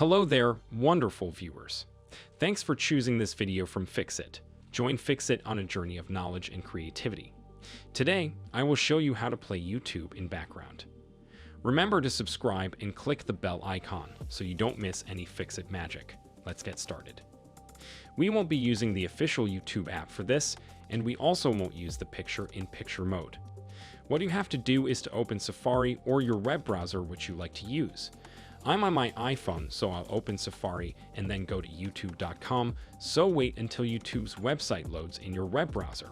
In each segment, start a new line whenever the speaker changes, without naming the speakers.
Hello there, wonderful viewers. Thanks for choosing this video from Fixit. Join Fixit on a journey of knowledge and creativity. Today, I will show you how to play YouTube in background. Remember to subscribe and click the bell icon so you don't miss any Fixit magic. Let's get started. We won't be using the official YouTube app for this, and we also won't use the picture-in-picture mode. What you have to do is to open Safari or your web browser which you like to use. I'm on my iPhone, so I'll open Safari and then go to youtube.com, so wait until YouTube's website loads in your web browser.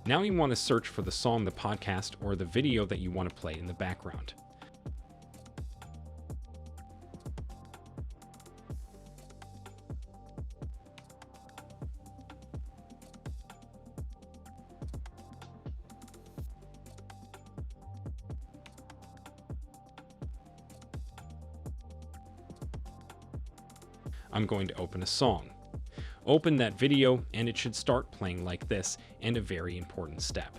Now you want to search for the song, the podcast, or the video that you want to play in the background. I'm going to open a song. Open that video and it should start playing like this, and a very important step.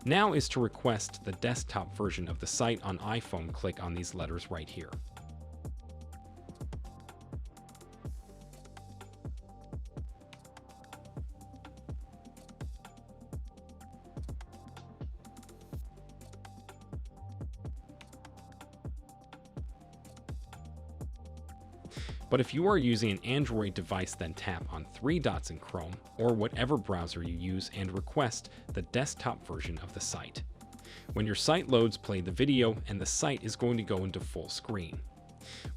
Now is to request the desktop version of the site on iPhone. Click on these letters right here. But if you are using an Android device, then tap on three dots in Chrome or whatever browser you use and request the desktop version of the site. When your site loads, play the video and the site is going to go into full screen.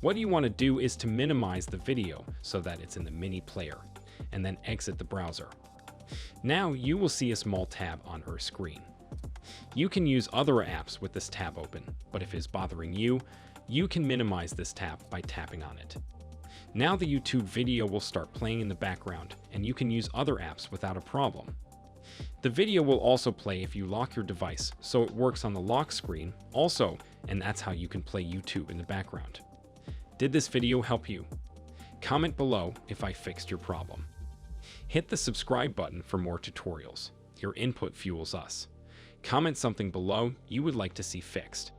What you want to do is to minimize the video so that it's in the mini player, and then exit the browser. Now you will see a small tab on your screen. You can use other apps with this tab open, but if it's bothering you, you can minimize this tab by tapping on it. Now the YouTube video will start playing in the background, and you can use other apps without a problem. The video will also play if you lock your device, so it works on the lock screen also, and that's how you can play YouTube in the background. Did this video help you? Comment below if I fixed your problem. Hit the subscribe button for more tutorials. Your input fuels us. Comment something below you would like to see fixed.